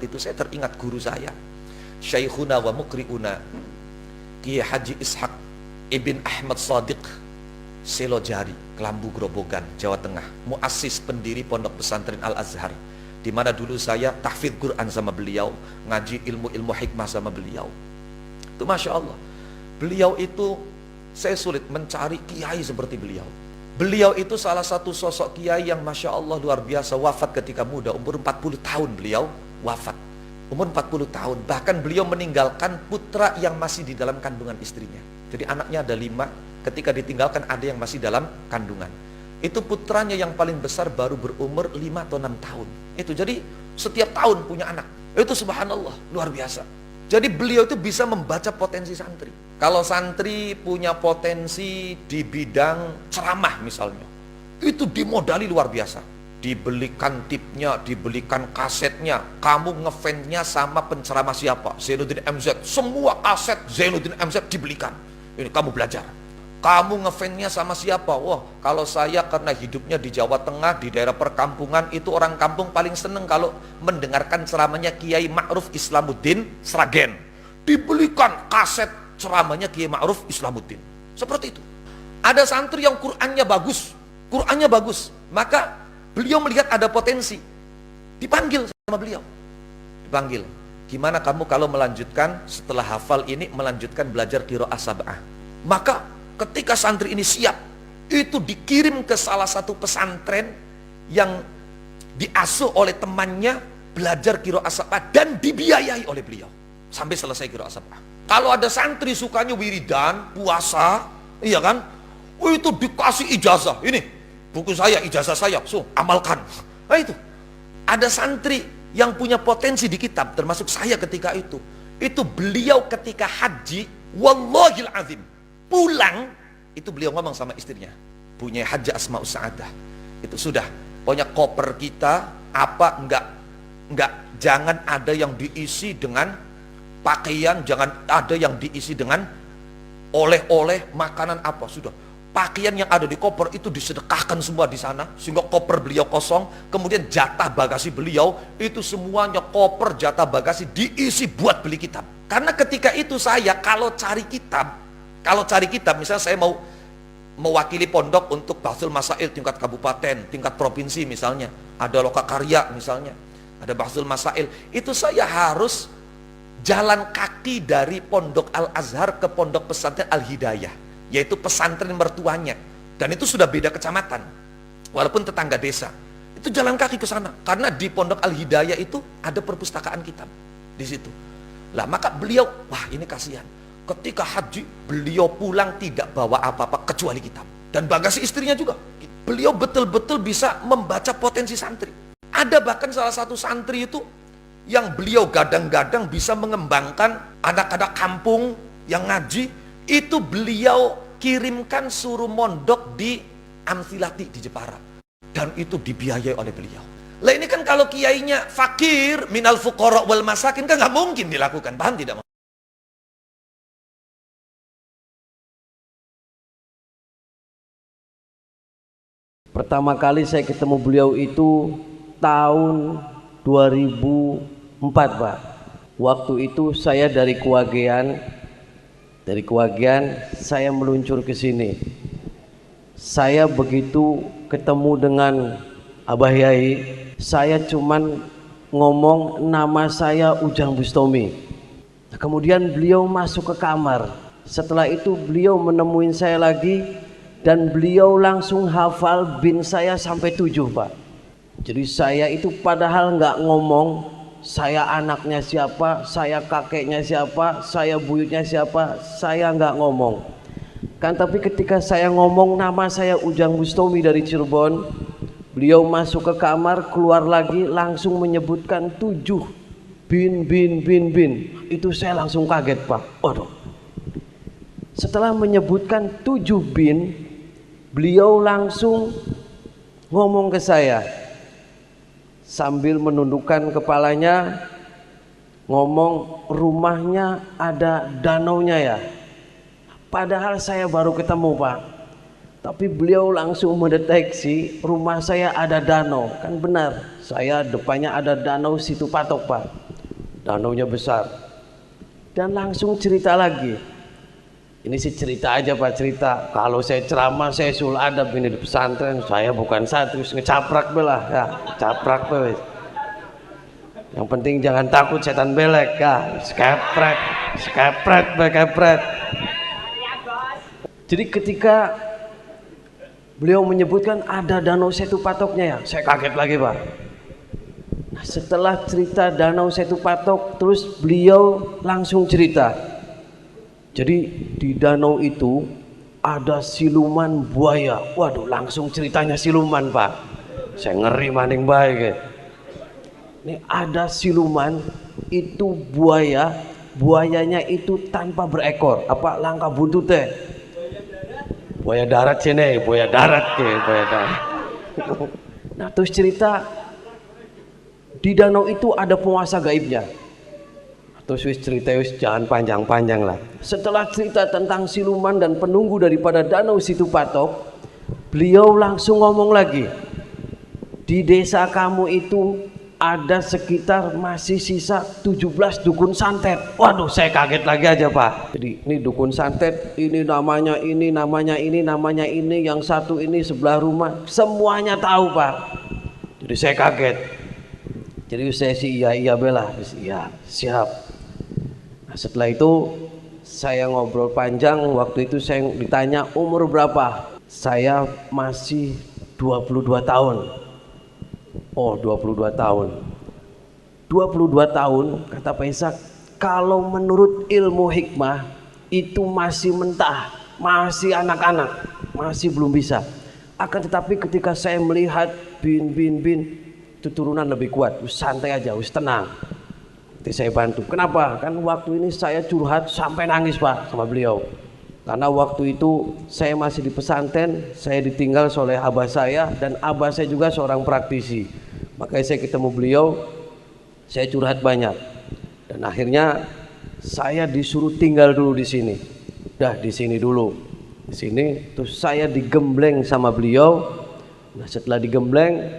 itu saya teringat guru saya, Syekhuna wa Mukri'una Kiai Haji Ishaq Ibn Ahmad Shadiq Selojari, Kelambu Grobogan, Jawa Tengah, muassis pendiri Pondok Pesantren Al-Azhar, di mana dulu saya tahfidz Quran sama beliau, ngaji ilmu-ilmu hikmah sama beliau. Itu Masya Allah, beliau itu saya sulit mencari kiai seperti beliau. Beliau itu salah satu sosok kiai yang Masya Allah luar biasa, wafat ketika muda, umur 40 tahun beliau wafat, umur 40 tahun. Bahkan beliau meninggalkan putra yang masih di dalam kandungan istrinya. Jadi anaknya ada 5, ketika ditinggalkan ada yang masih dalam kandungan. Itu putranya yang paling besar baru berumur 5 atau 6 tahun. Itu jadi setiap tahun punya anak. Itu subhanallah, luar biasa. Jadi beliau itu bisa membaca potensi santri. Kalau santri punya potensi di bidang ceramah misalnya, itu dimodali luar biasa. Dibelikan tipnya, dibelikan kasetnya. Kamu ngefansnya sama penceramah siapa? Zainuddin MZ. Semua kaset Zainuddin MZ dibelikan. Ini kamu belajar. Kamu ngefansnya sama siapa? Wah, kalau saya karena hidupnya di Jawa Tengah, di daerah perkampungan, itu orang kampung paling seneng kalau mendengarkan ceramahnya Kiai Ma'ruf Islamuddin Sragen. Dibelikan kaset ceramahnya Kiai Ma'ruf Islamuddin. Seperti itu. Ada santri yang Qur'annya bagus, maka beliau melihat ada potensi, dipanggil sama beliau. Dipanggil, gimana kamu kalau melanjutkan setelah hafal ini, melanjutkan belajar qiraah sab'ah. Maka ketika santri ini siap, itu dikirim ke salah satu pesantren yang diasuh oleh temannya, belajar qiraah sab'ah dan dibiayai oleh beliau sampai selesai qiraah sab'ah. Kalau ada santri sukanya wiridan, puasa, iya kan? Oh, itu dikasih ijazah. Ini buku saya, ijazah saya, so amalkan. Nah itu. Ada santri yang punya potensi di kitab, termasuk saya ketika itu. Itu beliau ketika haji, wallahil azim, pulang, itu beliau ngomong sama istrinya, punya Haji Asmaus Sa'adah, itu sudah, pokoknya koper kita, apa, enggak, jangan ada yang diisi dengan pakaian, jangan ada yang diisi dengan oleh-oleh, makanan apa, sudah. Pakaian yang ada di koper itu disedekahkan semua di sana, sehingga koper beliau kosong. Kemudian jatah bagasi beliau itu semuanya koper jatah bagasi diisi buat beli kitab. Karena ketika itu saya kalau cari kitab, misalnya saya mau mewakili pondok untuk Bahsul Masail tingkat kabupaten, tingkat provinsi misalnya, ada lokakarya misalnya, ada Bahsul Masail, itu saya harus jalan kaki dari Pondok Al-Azhar ke Pondok Pesantren Al-Hidayah, yaitu pesantren mertuanya, dan itu sudah beda kecamatan, walaupun tetangga desa. Itu jalan kaki ke sana, karena di Pondok Al-Hidayah itu ada perpustakaan kitab di situ. Lah maka beliau, wah ini kasihan. Ketika haji, beliau pulang tidak bawa apa-apa kecuali kitab. Dan bagasi istrinya juga. Beliau betul-betul bisa membaca potensi santri. Ada bahkan salah satu santri itu yang beliau gadang-gadang bisa mengembangkan anak-anak kampung yang ngaji. Itu beliau kirimkan suruh mondok di Amsilati di Jepara. Dan itu dibiayai oleh beliau. Lah ini kan kalau kiainya fakir, minal fuqara wal masakin, kan nggak mungkin dilakukan. Paham tidak? Pertama kali saya ketemu beliau itu tahun 2004, Pak. Waktu itu saya dari Kewagean saya meluncur ke sini. Saya begitu ketemu dengan Abah Yai, saya cuman ngomong nama saya Ujang Bustomi. Kemudian beliau masuk ke kamar. Setelah itu beliau menemuin saya lagi, dan beliau langsung hafal bin saya sampai 7, Pak. Jadi saya itu padahal nggak ngomong saya anaknya siapa, saya kakeknya siapa, saya buyutnya siapa, saya nggak ngomong kan. Tapi ketika saya ngomong nama saya Ujang Bustomi dari Cirebon, beliau masuk ke kamar, keluar lagi langsung menyebutkan 7 bin. Itu saya langsung kaget, Pak. Waduh. Setelah menyebutkan 7 bin, beliau langsung ngomong ke saya sambil menundukkan kepalanya, ngomong rumahnya ada danaunya ya. Padahal saya baru ketemu, Pak. Tapi beliau langsung mendeteksi rumah saya ada danau. Kan benar, saya depannya ada danau Situ Patok Pak. Danaunya besar. Dan langsung cerita lagi. Ini sih cerita aja Pak, cerita. Kalau saya ceramah, saya sul adab ini di pesantren. Saya bukan santri, ngecaprak belah. Ya, caprak belah. Yang penting jangan takut setan belek. Ya, skepret, skepret, skepret. Jadi ketika beliau menyebutkan ada danau Setu Patoknya ya, saya kaget lagi Pak. Nah, setelah cerita danau Setu Patok, terus beliau langsung cerita. Jadi di danau itu ada siluman buaya. Waduh, langsung ceritanya siluman Pak. Saya ngeri maning baik ya. Ini ada siluman, itu buaya, buayanya itu tanpa berekor. Apa langkah buntutnya? Buaya darat sini, buaya darat ke, buaya darat. Nah terus cerita di danau itu ada penguasa gaibnya. Terus cerita jangan panjang-panjang lah. Setelah cerita tentang siluman dan penunggu daripada danau Situ Patok, beliau langsung ngomong lagi. Di desa kamu itu ada sekitar masih sisa 17 dukun santet. Waduh, saya kaget lagi aja Pak. Jadi ini dukun santet, ini namanya ini, namanya ini, namanya ini, yang satu ini sebelah rumah, semuanya tahu Pak. Jadi saya kaget. Jadi saya sih iya bela, iya siap. Nah, setelah itu saya ngobrol panjang. Waktu itu saya ditanya umur berapa. Saya masih 22 tahun. Oh 22 tahun 22 tahun kata Pak Ishak, kalau menurut ilmu hikmah itu masih mentah, masih anak-anak, masih belum bisa. Akan tetapi ketika saya melihat bin itu turunan lebih kuat, santai aja, tenang. Nanti saya bantu. Kenapa? Kan waktu ini saya curhat sampai nangis Pak sama beliau. Karena waktu itu saya masih di pesantren, saya ditinggal oleh abah saya, dan abah saya juga seorang praktisi. Makanya saya ketemu beliau, saya curhat banyak. Dan akhirnya saya disuruh tinggal dulu di sini. Dah di sini dulu. Di sini terus saya digembleng sama beliau. Nah, setelah digembleng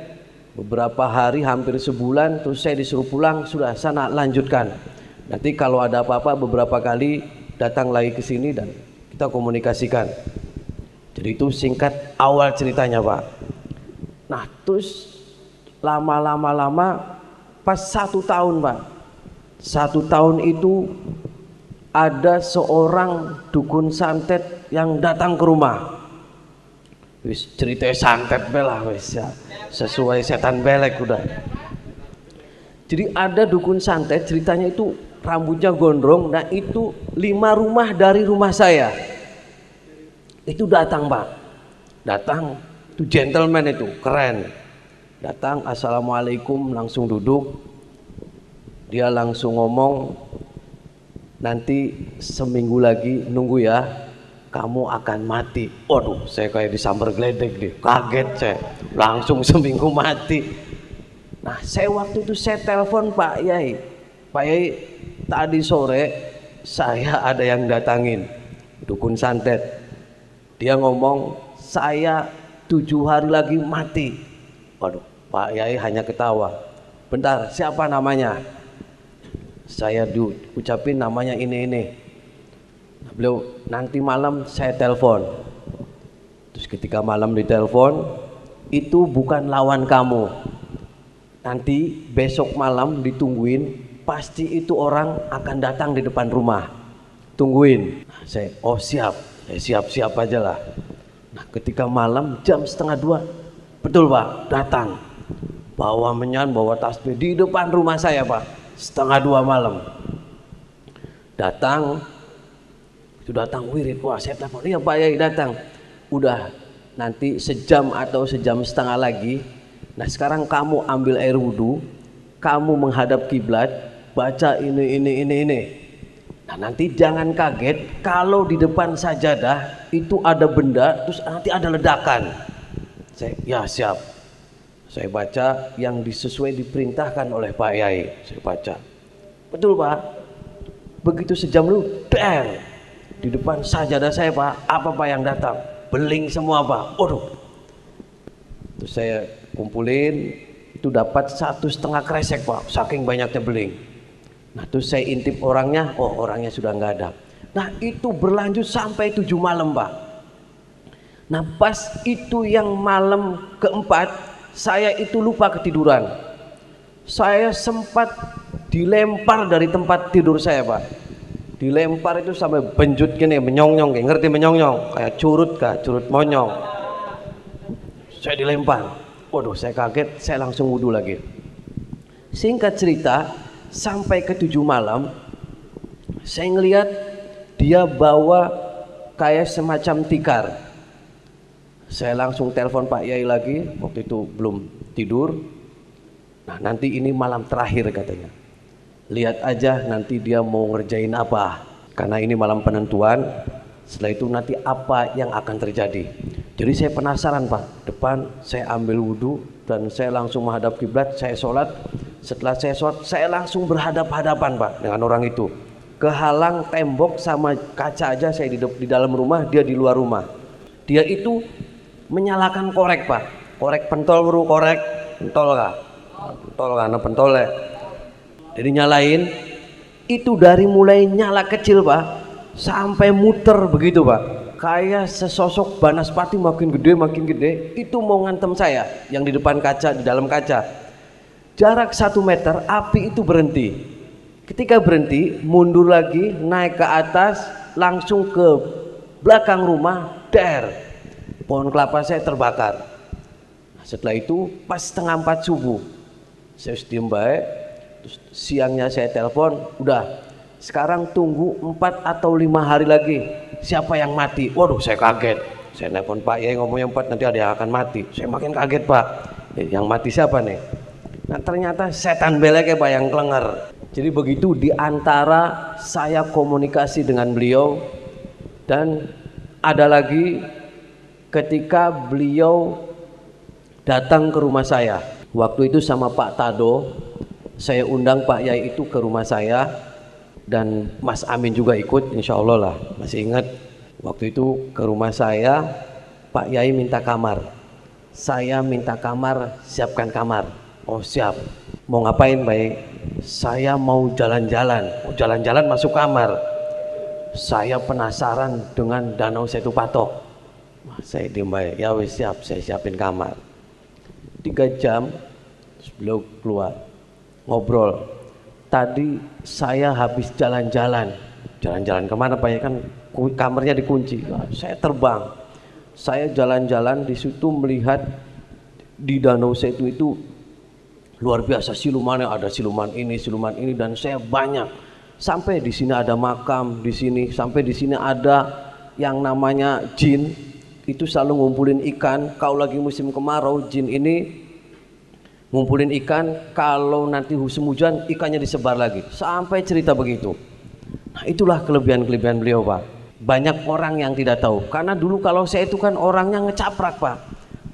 beberapa hari, hampir sebulan, terus saya disuruh pulang, sudah sana lanjutkan. Nanti kalau ada apa-apa beberapa kali datang lagi ke sini dan kita komunikasikan. Jadi itu singkat awal ceritanya Pak. Nah terus lama pas 1 tahun Pak, 1 tahun itu ada seorang dukun santet yang datang ke rumah. Wis ceritanya santet belah wis ya, sesuai setan belek udah. Jadi ada dukun santet, ceritanya itu rambutnya gondrong. Nah itu 5 rumah dari rumah saya itu datang Pak, datang itu gentleman, itu keren. Datang assalamualaikum, langsung duduk. Dia langsung ngomong, nanti seminggu lagi nunggu ya, kamu akan mati. Waduh, saya kayak disambar geledek deh, kaget saya, langsung seminggu mati. Nah saya waktu itu saya telepon Pak Yai, tadi sore saya ada yang datangin dukun santet. Dia ngomong saya 7 hari lagi mati. Waduh, Pak Yai hanya ketawa. Bentar, siapa namanya? Saya diucapin namanya ini. Nah, beliau nanti malam saya telepon. Terus ketika malam ditelepon, itu bukan lawan kamu. Nanti besok malam ditungguin, pasti itu orang akan datang di depan rumah. Tungguin. Nah, saya siap. Saya siap-siap aja lah. Nah ketika malam jam 1:30, betul Pak, datang. Bawa menyan, bawa tasbih di depan rumah saya Pak. 1:30 malam. Datang, itu datang wirid. Wah saya telepon, iya Pak Yai datang. Udah, nanti sejam atau sejam setengah lagi. Nah sekarang kamu ambil air wudhu, kamu menghadap kiblat, baca ini. Nah nanti jangan kaget kalau di depan sajadah itu ada benda, terus nanti ada ledakan. Saya ya siap. Saya baca yang sesuai diperintahkan oleh Pak Yai. Saya baca. Betul Pak. Begitu sejam dulu, der, di depan sajadah saya Pak, apa Pak yang datang? beling semua Pak. Waduh. Terus saya kumpulin, itu dapat 1,5 kresek Pak, saking banyaknya beling. Nah terus saya intip orangnya, oh orangnya sudah nggak ada. Nah itu berlanjut sampai 7 malam Pak. Nah pas itu yang malam keempat, saya itu lupa ketiduran. Saya sempat dilempar dari tempat tidur saya Pak. Dilempar itu sampai benjut gini, menyong-nyong, kayak ngerti menyong-nyong? Kayak curut kah, curut monyong. Saya dilempar. Waduh saya kaget, saya langsung wudhu lagi. Singkat cerita, sampai ke 7 malam, saya ngelihat dia bawa kayak semacam tikar. Saya langsung telepon Pak Yai lagi, waktu itu belum tidur. Nah nanti ini malam terakhir katanya. Lihat aja nanti dia mau ngerjain apa. Karena ini malam penentuan, setelah itu nanti apa yang akan terjadi. Jadi saya penasaran Pak. Depan saya ambil wudhu dan saya langsung menghadap kiblat, saya sholat. Setelah saya sholat, saya langsung berhadap-hadapan Pak dengan orang itu. Kehalang tembok sama kaca aja, saya di dalam rumah, dia di luar rumah. Dia itu menyalakan korek Pak. Korek pentol bro, korek pentol kah? Pentol karena pentolnya. Jadi nyalain, itu dari mulai nyala kecil Pak, sampai muter begitu Pak. Kayak sesosok Banaspati makin gede, itu mau ngantem saya yang di depan kaca, di dalam kaca. Jarak 1 meter, api itu berhenti. Ketika berhenti, mundur lagi, naik ke atas, langsung ke belakang rumah, pohon kelapa saya terbakar. Setelah itu, pas setengah 4 subuh, saya diem baik. Terus siangnya saya telepon, udah sekarang tunggu 4 atau 5 hari lagi, siapa yang mati? Waduh saya kaget, saya telepon Pak Yai ngomongnya 4, nanti ada yang akan mati. Saya makin kaget Pak, yang mati siapa nih? Nah ternyata setan beleknya Pak yang kelenger. Jadi begitu diantara saya komunikasi dengan beliau. Dan ada lagi ketika beliau datang ke rumah saya, waktu itu sama Pak Tado, saya undang Pak Yai itu ke rumah saya, dan Mas Amin juga ikut, insya Allah lah, masih ingat. Waktu itu ke rumah saya, Pak Yai minta kamar, saya minta kamar, siapkan kamar. Oh siap. Mau ngapain baik? Saya mau jalan-jalan. Oh, jalan-jalan masuk kamar. Saya penasaran dengan Danau Setu Patok. Wah, saya diem baik. Ya wis siap, saya siapin kamar. 3 jam sebelum keluar ngobrol. Tadi saya habis jalan-jalan. Jalan-jalan kemana Pak ya, kan kamarnya dikunci. Wah, saya terbang. Saya jalan-jalan di situ melihat di Danau Setu itu luar biasa silumannya, ada siluman ini, dan saya banyak. Sampai di sini ada makam, di sini sampai di sini ada yang namanya jin. Itu selalu ngumpulin ikan. Kalau lagi musim kemarau, jin ini ngumpulin ikan. Kalau nanti musim hujan, ikannya disebar lagi. Sampai cerita begitu. Nah, itulah kelebihan-kelebihan beliau Pak. Banyak orang yang tidak tahu. Karena dulu kalau saya itu kan orangnya ngecaprak Pak.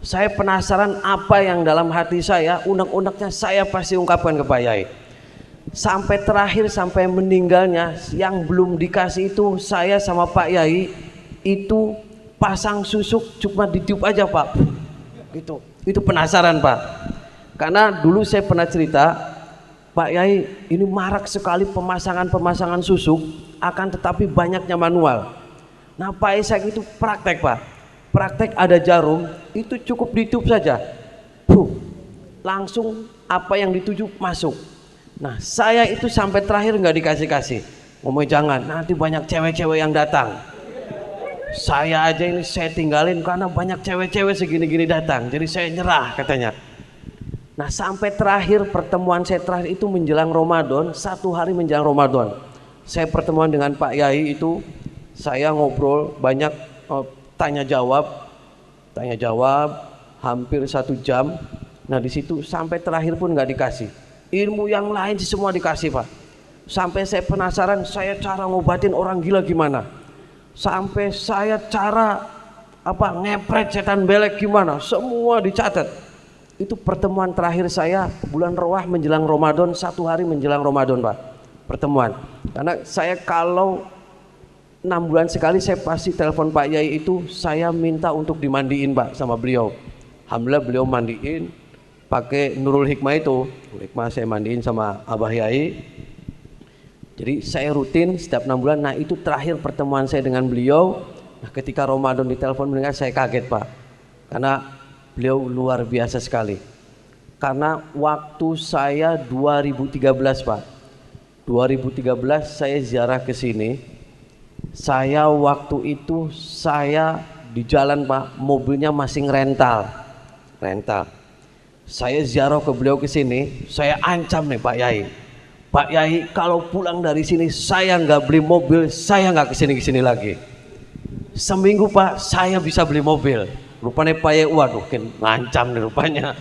Saya penasaran apa yang dalam hati saya, unek-uneknya saya pasti ungkapkan ke Pak Yai. Sampai terakhir, sampai meninggalnya, yang belum dikasih itu saya sama Pak Yai itu pasang susuk cuma ditiup aja Pak. Gitu. Itu penasaran Pak. Karena dulu saya pernah cerita, Pak Yai ini marak sekali pemasangan susuk, akan tetapi banyaknya manual. Nah Pak Yai itu praktek Pak. Praktek ada jarum, itu cukup ditiup saja, langsung apa yang dituju masuk. Nah saya itu sampai terakhir nggak dikasih-kasih, ngomong jangan, nanti banyak cewek-cewek yang datang. Saya aja ini saya tinggalin karena banyak cewek-cewek segini-gini datang, jadi saya nyerah katanya. Nah sampai terakhir pertemuan saya terakhir itu menjelang Ramadan, 1 hari menjelang Ramadan, saya pertemuan dengan Pak Yai itu, saya ngobrol banyak, tanya jawab hampir 1 jam. Nah di situ sampai terakhir pun nggak dikasih. Ilmu yang lain semua dikasih Pak. Sampai saya penasaran, saya cara ngobatin orang gila gimana. Sampai saya cara ngepret setan belek gimana, semua dicatat. Itu pertemuan terakhir saya bulan Rawah menjelang Ramadan, 1 hari menjelang Ramadan Pak. Pertemuan. Karena saya kalau 6 bulan sekali saya pasti telepon Pak Yai itu, saya minta untuk dimandiin Pak sama beliau. Alhamdulillah beliau mandiin pakai Nurul Hikmah itu. Nurul Hikmah saya mandiin sama Abah Yai. Jadi saya rutin setiap 6 bulan. Nah itu terakhir pertemuan saya dengan beliau. Nah ketika Ramadan ditelepon mendengar, saya kaget Pak, karena beliau luar biasa sekali. Karena waktu saya 2013 Pak, 2013 saya ziarah ke sini. Saya waktu itu saya di jalan Pak, mobilnya masih rental. Saya ziarah ke beliau ke sini, saya ancam nih Pak Yai. Pak Yai kalau pulang dari sini saya nggak beli mobil, saya nggak kesini lagi. Seminggu Pak saya bisa beli mobil. Rupanya Pak Yai, waduh ngancam nih rupanya.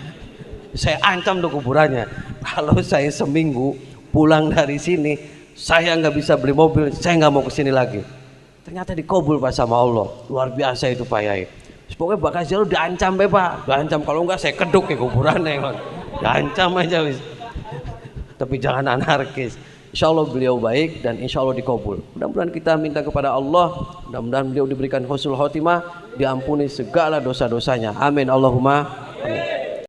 Saya ancam tuh kuburannya. Kalau saya seminggu pulang dari sini saya nggak bisa beli mobil, saya nggak mau kesini lagi. Ternyata dikabul Pak sama Allah. Luar biasa itu Pak Yai. Pokoknya bakal ziarah diancam Pak, diancam kalau enggak saya keduk ke kuburannya Pak. Diancam aja wis. Tapi jangan anarkis. Insya Allah beliau baik dan insya Allah dikabul. Mudah-mudahan kita minta kepada Allah, mudah-mudahan beliau diberikan husnul khotimah, diampuni segala dosa-dosanya. Amin Allahumma